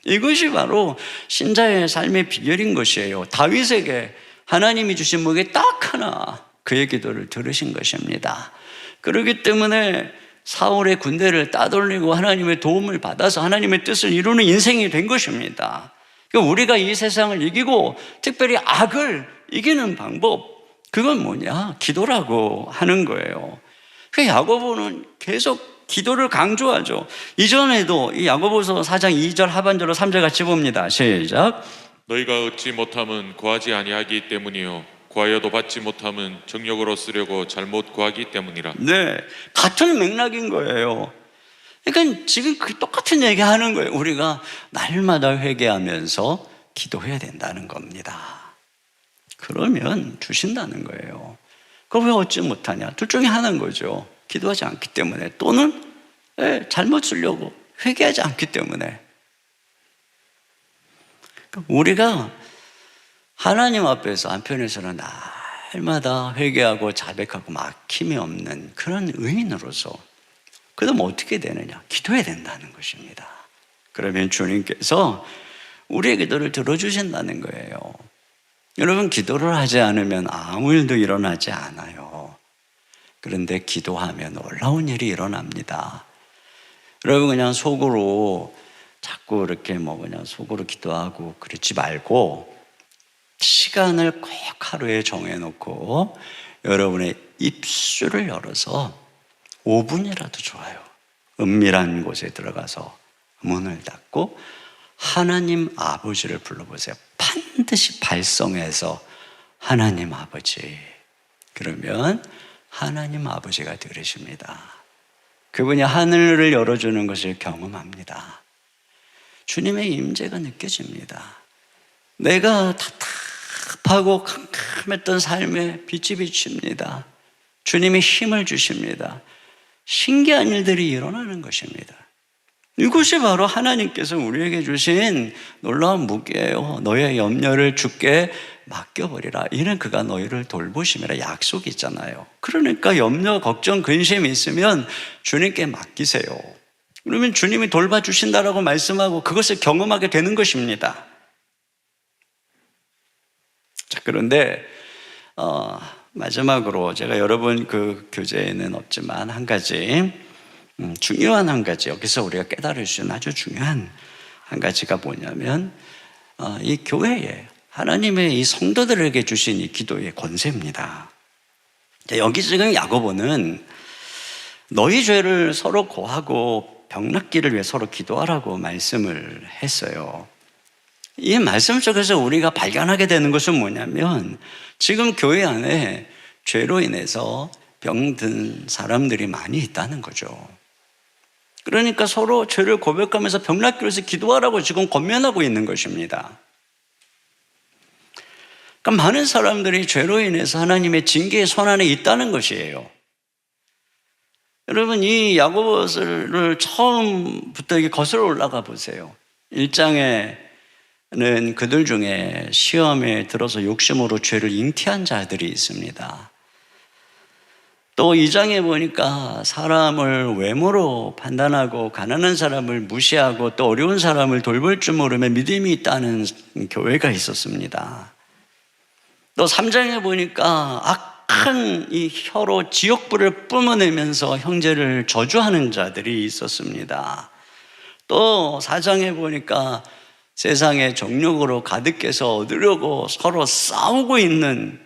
Speaker 1: 이것이 바로 신자의 삶의 비결인 것이에요. 다윗에게 하나님이 주신 무기 딱 하나, 그의 기도를 들으신 것입니다. 그렇기 때문에 사울의 군대를 따돌리고 하나님의 도움을 받아서 하나님의 뜻을 이루는 인생이 된 것입니다. 우리가 이 세상을 이기고 특별히 악을 이기는 방법, 그건 뭐냐? 기도라고 하는 거예요. 야고보는 계속 기도를 강조하죠. 이전에도 이 야고보서 4장 2절 하반절로 3절 같이 봅니다. 시작.
Speaker 2: 너희가 얻지 못함은 구하지 아니하기 때문이요 구하여도 받지 못함은 정욕으로 쓰려고 잘못 구하기 때문이라.
Speaker 1: 네, 같은 맥락인 거예요. 그러니까 지금 그 똑같은 얘기 하는 거예요. 우리가 날마다 회개하면서 기도해야 된다는 겁니다. 그러면 주신다는 거예요. 그걸 왜 얻지 못하냐? 둘 중에 하나인 거죠. 기도하지 않기 때문에, 또는 잘못 쓰려고 회개하지 않기 때문에. 우리가 하나님 앞에서 한편에서는 날마다 회개하고 자백하고 막힘이 없는 그런 의인으로서, 그럼 어떻게 되느냐? 기도해야 된다는 것입니다. 그러면 주님께서 우리의 기도를 들어주신다는 거예요. 여러분, 기도를 하지 않으면 아무 일도 일어나지 않아요. 그런데 기도하면 놀라운 일이 일어납니다. 여러분, 그냥 속으로 자꾸 이렇게 그냥 속으로 기도하고 그러지 말고, 시간을 꼭 하루에 정해놓고 여러분의 입술을 열어서 5분이라도 좋아요. 은밀한 곳에 들어가서 문을 닫고 하나님 아버지를 불러보세요. 반드시 발성해서 하나님 아버지. 그러면 하나님 아버지가 들으십니다. 그분이 하늘을 열어주는 것을 경험합니다. 주님의 임재가 느껴집니다. 내가 답답하고 캄캄했던 삶에 빛이 비칩니다. 주님이 힘을 주십니다. 신기한 일들이 일어나는 것입니다. 이것이 바로 하나님께서 우리에게 주신 놀라운 무기예요. 너의 염려를 주께 맡겨버리라. 이는 그가 너희를 돌보심이라 약속이 있잖아요. 그러니까 염려, 걱정, 근심이 있으면 주님께 맡기세요. 그러면 주님이 돌봐주신다라고 말씀하고 그것을 경험하게 되는 것입니다. 자, 그런데 마지막으로 제가 여러분 그 교재에는 없지만 한 가지 중요한 한 가지, 여기서 우리가 깨달을 수 있는 아주 중요한 한 가지가 뭐냐면 이 교회에 하나님의 이 성도들에게 주신 이 기도의 권세입니다. 여기 지금 야고보는 너희 죄를 서로 고하고 병낫기를 위해 서로 기도하라고 말씀을 했어요. 이 말씀 속에서 우리가 발견하게 되는 것은 뭐냐면, 지금 교회 안에 죄로 인해서 병든 사람들이 많이 있다는 거죠. 그러니까 서로 죄를 고백하면서 병낫기를 위해서 기도하라고 지금 권면하고 있는 것입니다. 그러니까 많은 사람들이 죄로 인해서 하나님의 징계의 손안에 있다는 것이에요. 여러분, 이 야고보서를 처음부터 거슬러 올라가 보세요. 1장에는 그들 중에 시험에 들어서 욕심으로 죄를 잉태한 자들이 있습니다. 또 2장에 보니까 사람을 외모로 판단하고 가난한 사람을 무시하고 또 어려운 사람을 돌볼 줄 모르며 믿음이 있다는 교회가 있었습니다. 또 3장에 보니까 악한 이 혀로 지옥불을 뿜어내면서 형제를 저주하는 자들이 있었습니다. 또 4장에 보니까 세상의 정욕으로 가득해서 얻으려고 서로 싸우고 있는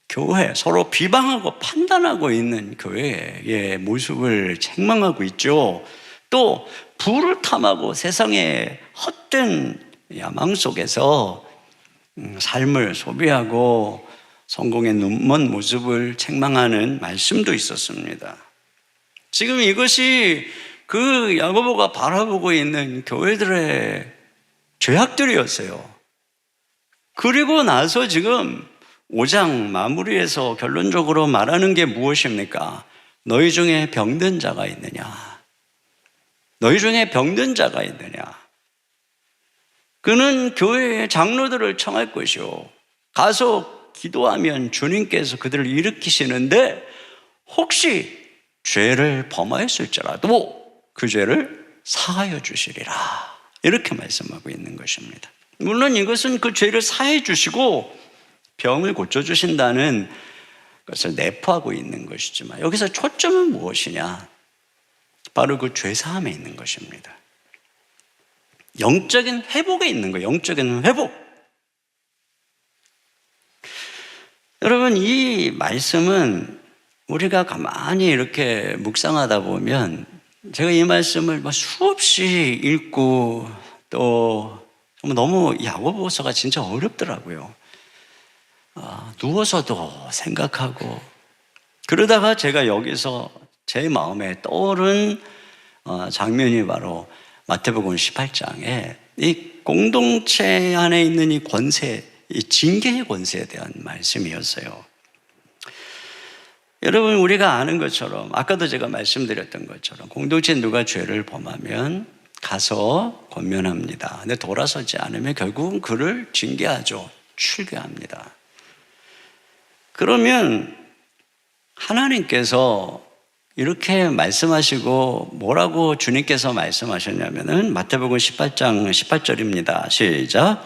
Speaker 1: 교회, 서로 비방하고 판단하고 있는 교회의 모습을 책망하고 있죠. 또 부를 탐하고 세상의 헛된 야망 속에서 삶을 소비하고 성공의 눈먼 모습을 책망하는 말씀도 있었습니다. 지금 이것이 그 야고보가 바라보고 있는 교회들의 죄악들이었어요. 그리고 나서 지금 5장 마무리에서 결론적으로 말하는 게 무엇입니까? 너희 중에 병든 자가 있느냐? 너희 중에 병든 자가 있느냐? 그는 교회의 장로들을 청할 것이요, 가서 기도하면 주님께서 그들을 일으키시는데 혹시 죄를 범하였을지라도 그 죄를 사하여 주시리라, 이렇게 말씀하고 있는 것입니다. 물론 이것은 그 죄를 사해 주시고 병을 고쳐주신다는 것을 내포하고 있는 것이지만, 여기서 초점은 무엇이냐? 바로 그 죄사함에 있는 것입니다. 영적인 회복에 있는 거예요. 영적인 회복. 여러분, 이 말씀은 우리가 가만히 이렇게 묵상하다 보면, 제가 이 말씀을 수없이 읽고 또 너무 야고보서가 진짜 어렵더라고요. 누워서도 생각하고, 그러다가 제가 여기서 제 마음에 떠오른 장면이 바로 마태복음 18장에 이 공동체 안에 있는 이 권세, 이 징계의 권세에 대한 말씀이었어요. 여러분, 우리가 아는 것처럼, 아까도 제가 말씀드렸던 것처럼 공동체에 누가 죄를 범하면 가서 권면합니다. 근데 돌아서지 않으면 결국은 그를 징계하죠. 출교합니다. 그러면 하나님께서 이렇게 말씀하시고 뭐라고 주님께서 말씀하셨냐면은 마태복음 18장 18절입니다. 시작.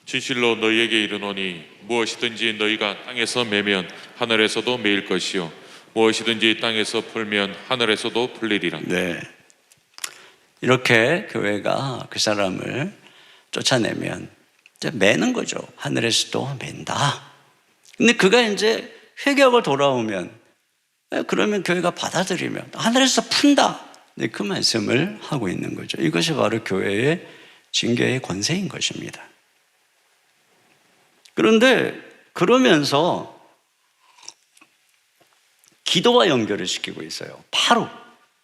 Speaker 2: 진실로 너희에게 이르노니 무엇이든지 너희가 땅에서 매면 하늘에서도 매일 것이요 무엇이든지 땅에서 풀면 하늘에서도 풀리리라.
Speaker 1: 네. 이렇게 교회가 그 사람을 쫓아내면 이제 매는 거죠. 하늘에서도 맨다. 근데 그가 이제 회개하고 돌아오면, 그러면 교회가 받아들이면 하늘에서 푼다. 네, 그 말씀을 하고 있는 거죠. 이것이 바로 교회의 징계의 권세인 것입니다. 그런데 그러면서 기도와 연결을 시키고 있어요. 바로.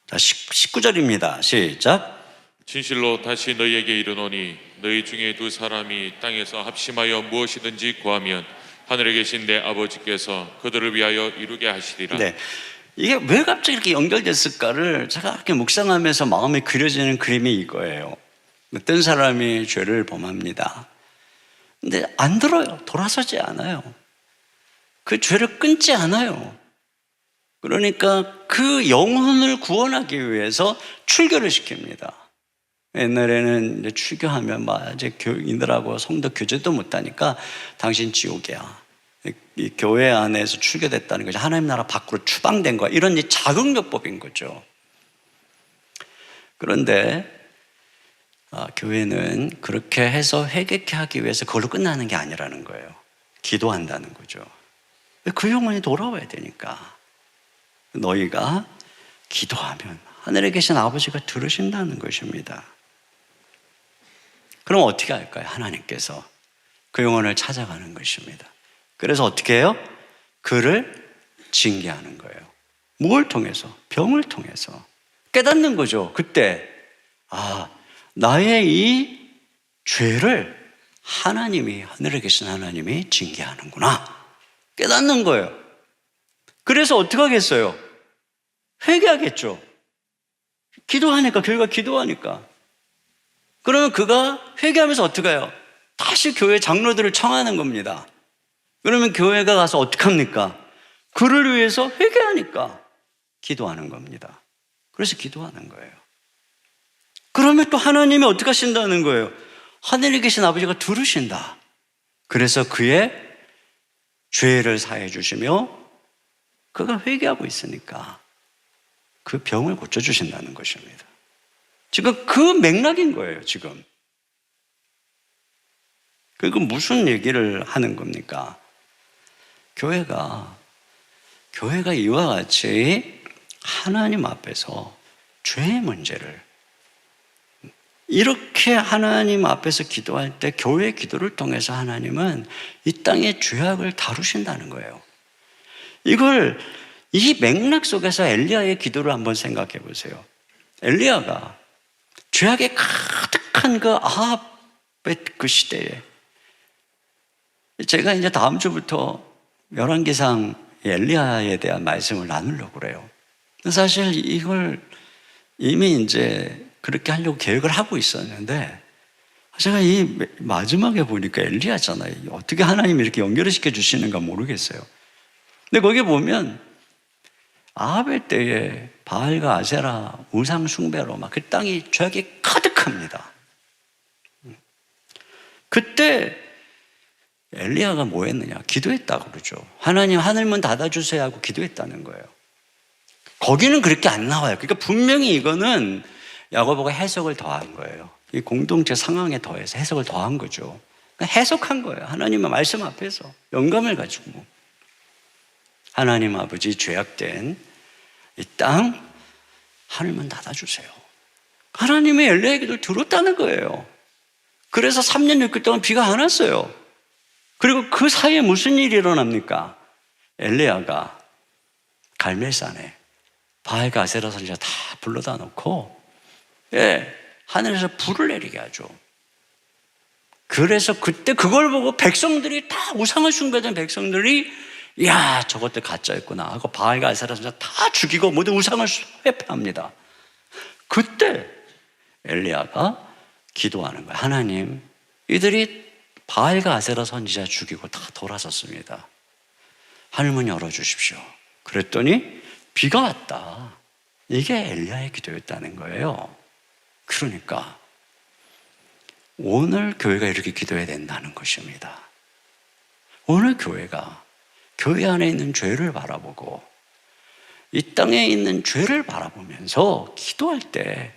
Speaker 1: 자, 19절입니다. 시작.
Speaker 2: 진실로 다시 너희에게 이르노니 너희 중에 두 사람이 땅에서 합심하여 무엇이든지 구하면 하늘에 계신 내 아버지께서 그들을 위하여 이루게 하시리라.
Speaker 1: 네. 이게 왜 갑자기 이렇게 연결됐을까를 제가 이렇게 묵상하면서 마음에 그려지는 그림이 이거예요. 어떤 사람이 죄를 범합니다. 근데 안 들어요. 돌아서지 않아요. 그 죄를 끊지 않아요. 그러니까 그 영혼을 구원하기 위해서 출교를 시킵니다. 옛날에는 이제 출교하면 이제 교인들하고 성도 교제도 못하니까 당신 지옥이야. 이 교회 안에서 출교됐다는 것이 하나님 나라 밖으로 추방된 거야. 이런 자극요법인 거죠. 그런데 교회는 그렇게 해서 회개케 하기 위해서 그걸로 끝나는 게 아니라는 거예요. 기도한다는 거죠. 그 영혼이 돌아와야 되니까. 너희가 기도하면 하늘에 계신 아버지가 들으신다는 것입니다. 그럼 어떻게 할까요? 하나님께서 그 영혼을 찾아가는 것입니다. 그래서 어떻게 해요? 그를 징계하는 거예요. 뭘 통해서? 병을 통해서. 깨닫는 거죠. 그때 나의 이 죄를 하나님이, 하늘에 계신 하나님이 징계하는구나. 깨닫는 거예요. 그래서 어떻게 하겠어요? 회개하겠죠. 기도하니까, 교회가 기도하니까. 그러면 그가 회개하면서 어떻게 해요? 다시 교회 장로들을 청하는 겁니다. 그러면 교회가 가서 어떻게 합니까? 그를 위해서 회개하니까 기도하는 겁니다. 그래서 기도하는 거예요. 그러면 또 하나님이 어떻게 하신다는 거예요? 하늘에 계신 아버지가 들으신다. 그래서 그의 죄를 사해 주시며 그가 회개하고 있으니까 그 병을 고쳐주신다는 것입니다. 지금 그 맥락인 거예요, 지금. 그리고 무슨 얘기를 하는 겁니까? 교회가 이와 같이 하나님 앞에서 죄의 문제를 이렇게 하나님 앞에서 기도할 때 교회의 기도를 통해서 하나님은 이 땅의 죄악을 다루신다는 거예요. 이걸 이 맥락 속에서 엘리야의 기도를 한번 생각해 보세요. 엘리야가 죄악에 가득한 그 아합의 그 시대에 제가 이제 다음 주부터 열왕기상 엘리야에 대한 말씀을 나누려고 그래요. 사실 이걸 이미 이제 그렇게 하려고 계획을 하고 있었는데 제가 이 마지막에 보니까 엘리야잖아요. 어떻게 하나님이 이렇게 연결을 시켜주시는가 모르겠어요. 근데 거기 보면 아합의 때에 바알과 아세라 우상 숭배로 막 그 땅이 죄악이 가득합니다. 그때 엘리야가 뭐 했느냐? 기도했다고 그러죠. 하나님 하늘문 닫아주세요 하고 기도했다는 거예요. 거기는 그렇게 안 나와요. 그러니까 분명히 이거는 야고보가 해석을 더한 거예요. 이 공동체 상황에 더해서 해석을 더한 거죠. 그러니까 해석한 거예요. 하나님의 말씀 앞에서 영감을 가지고 하나님 아버지 죄악된 이 땅 하늘문 닫아주세요. 하나님의 엘리야의 기도를 들었다는 거예요. 그래서 3년 6개월 동안 비가 안 왔어요. 그리고 그 사이에 무슨 일이 일어납니까? 엘리야가 갈멜산에 바알과 아세라 선지자 다 불러다 놓고 하늘에서 불을 내리게 하죠. 그래서 그때 그걸 보고 백성들이 다 우상을 숭배하던 백성들이 야, 저것들 가짜였구나 하고 바알과 아세라 선지자 다 죽이고 모두 우상을 회폐합니다. 그때 엘리야가 기도하는 거예요. 하나님, 이들이 바알과 아세라 선지자 죽이고 다 돌아섰습니다. 하늘문 열어주십시오. 그랬더니 비가 왔다. 이게 엘리야의 기도였다는 거예요. 그러니까 오늘 교회가 이렇게 기도해야 된다는 것입니다. 오늘 교회가 교회 안에 있는 죄를 바라보고 이 땅에 있는 죄를 바라보면서 기도할 때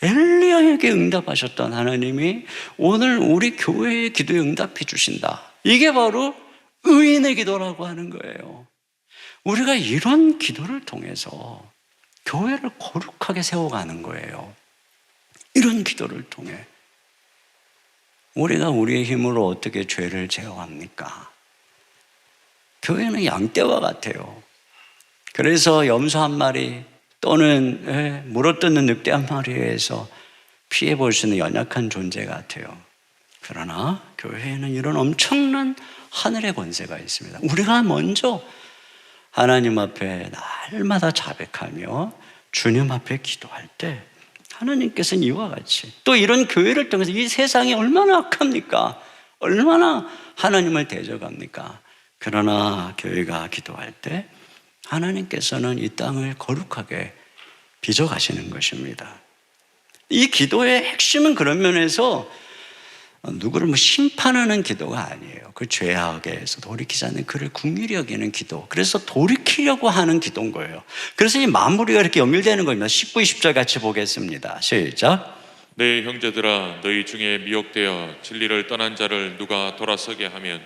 Speaker 1: 엘리야에게 응답하셨던 하나님이 오늘 우리 교회의 기도에 응답해 주신다. 이게 바로 의인의 기도라고 하는 거예요. 우리가 이런 기도를 통해서 교회를 거룩하게 세워가는 거예요. 이런 기도를 통해 우리가 우리의 힘으로 어떻게 죄를 제어합니까? 교회는 양떼와 같아요. 그래서 염소 한 마리 또는 물어뜯는 늑대 한 마리에 의해서 피해볼 수 있는 연약한 존재 같아요. 그러나 교회에는 이런 엄청난 하늘의 권세가 있습니다. 우리가 먼저 하나님 앞에 날마다 자백하며 주님 앞에 기도할 때 하나님께서는 이와 같이 또 이런 교회를 통해서 이 세상이 얼마나 악합니까? 얼마나 하나님을 대적합니까? 그러나 교회가 기도할 때 하나님께서는 이 땅을 거룩하게 빚어가시는 것입니다. 이 기도의 핵심은 그런 면에서 누구를 심판하는 기도가 아니에요. 그 죄악에서 돌이키지 않는 그를 긍휼히 여기는 기도. 그래서 돌이키려고 하는 기도인 거예요. 그래서 이 마무리가 이렇게 연결되는 겁니다. 19, 20절 같이 보겠습니다. 시작.
Speaker 2: 내 형제들아, 너희 중에 미혹되어 진리를 떠난 자를 누가 돌아서게 하면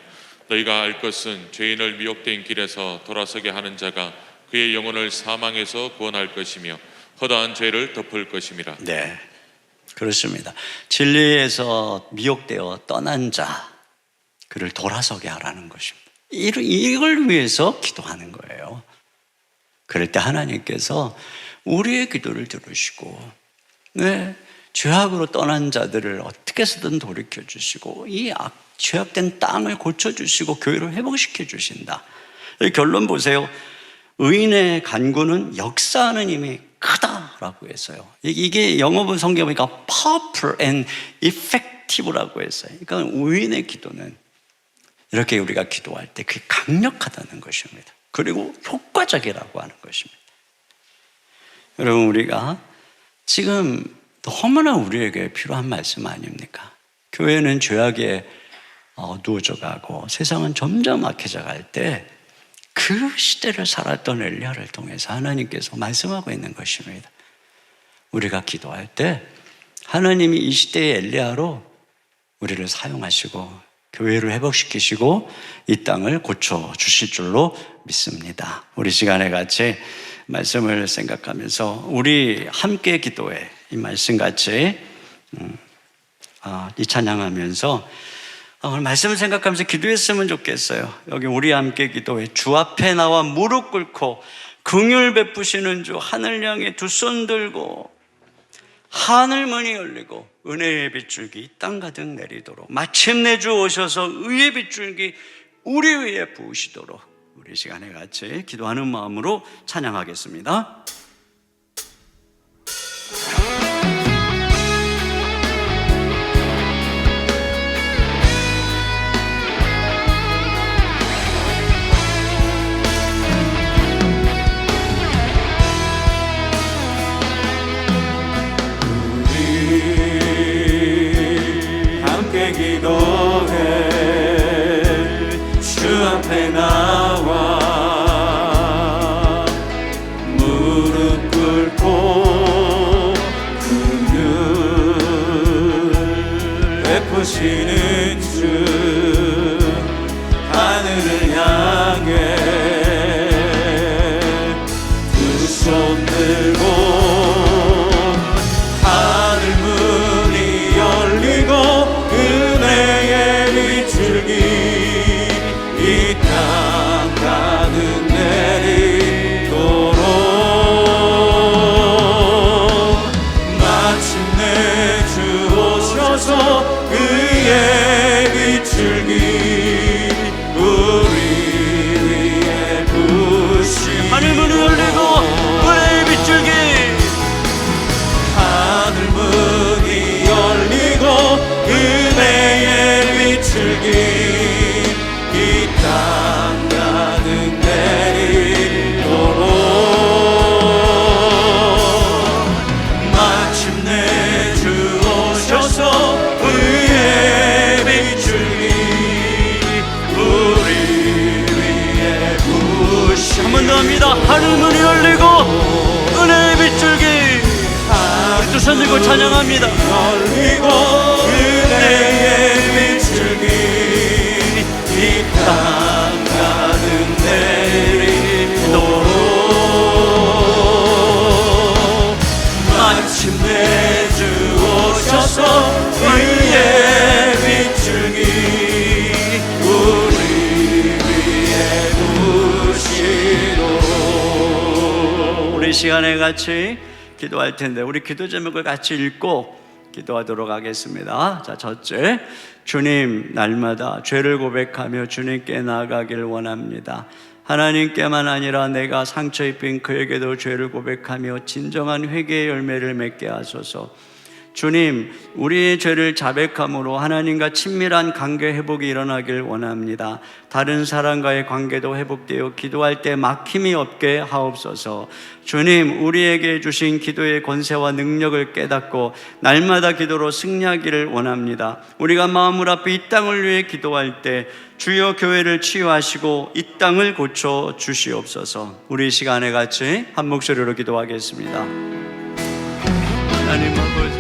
Speaker 2: 너희가 알 것은 죄인을 미혹된 길에서 돌아서게 하는 자가 그의 영혼을 사망에서 구원할 것이며 허다한 죄를 덮을 것임이라.
Speaker 1: 네, 그렇습니다. 진리에서 미혹되어 떠난 자, 그를 돌아서게 하라는 것입니다. 이걸 위해서 기도하는 거예요. 그럴 때 하나님께서 우리의 기도를 들으시고 죄악으로 떠난 자들을 어떻게 해서든 돌이켜 주시고 이 죄악된 땅을 고쳐주시고 교회를 회복시켜 주신다. 결론 보세요. 의인의 간구는 역사하는 힘이 크다라고 했어요. 이게 영어본 성경에 보니까 powerful and effective라고 했어요. 그러니까 의인의 기도는 이렇게 우리가 기도할 때 그게 강력하다는 것입니다. 그리고 효과적이라고 하는 것입니다. 여러분, 우리가 지금 너무나 우리에게 필요한 말씀 아닙니까? 교회는 죄악에 어두워져 가고 세상은 점점 악해져 갈 때 그 시대를 살았던 엘리야를 통해서 하나님께서 말씀하고 있는 것입니다. 우리가 기도할 때 하나님이 이 시대의 엘리야로 우리를 사용하시고 교회를 회복시키시고 이 땅을 고쳐주실 줄로 믿습니다. 우리 시간에 같이 말씀을 생각하면서 우리 함께 기도해 이 말씀 같이 이 찬양하면서 오늘 말씀을 생각하면서 기도했으면 좋겠어요. 여기 우리 함께 기도해 주 앞에 나와 무릎 꿇고 긍휼 베푸시는 주 하늘 향해 두 손 들고 하늘문이 열리고 은혜의 빗줄기 이 땅 가득 내리도록 마침내 주 오셔서 의의 빗줄기 우리 위에 부으시도록 우리 시간에 같이 기도하는 마음으로 찬양하겠습니다.
Speaker 3: 기도해 주 앞에 나와 무릎 꿇고 긍휼 베푸시는 주 하늘을 향해 두 손 들고 하늘 문이 열리고 은혜의 빗줄기
Speaker 1: 한 번 더 합니다. 하늘 문이 열리고 은혜의 빗줄기. 우리 두 손 들고 찬양합니다.
Speaker 3: 열리고 은혜의 빗줄기 이 땅 가득 내리도록 마침내 주 오셔서 은혜의 빗줄기 우리 위에 부시도록.
Speaker 1: 우리 시간에 같이 기도할 텐데 우리 기도 제목을 같이 읽고 기도하도록 하겠습니다. 자, 첫째, 주님, 날마다 죄를 고백하며 주님께 나아가기를 원합니다. 하나님께만 아니라 내가 상처 입힌 그에게도 죄를 고백하며 진정한 회개의 열매를 맺게 하소서. 주님, 우리의 죄를 자백함으로 하나님과 친밀한 관계 회복이 일어나길 원합니다. 다른 사람과의 관계도 회복되어 기도할 때 막힘이 없게 하옵소서. 주님, 우리에게 주신 기도의 권세와 능력을 깨닫고 날마다 기도로 승리하기를 원합니다. 우리가 마음을 앞에 이 땅을 위해 기도할 때 주여 교회를 치유하시고 이 땅을 고쳐 주시옵소서. 우리 시간에 같이 한 목소리로 기도하겠습니다. 하나님 아버지,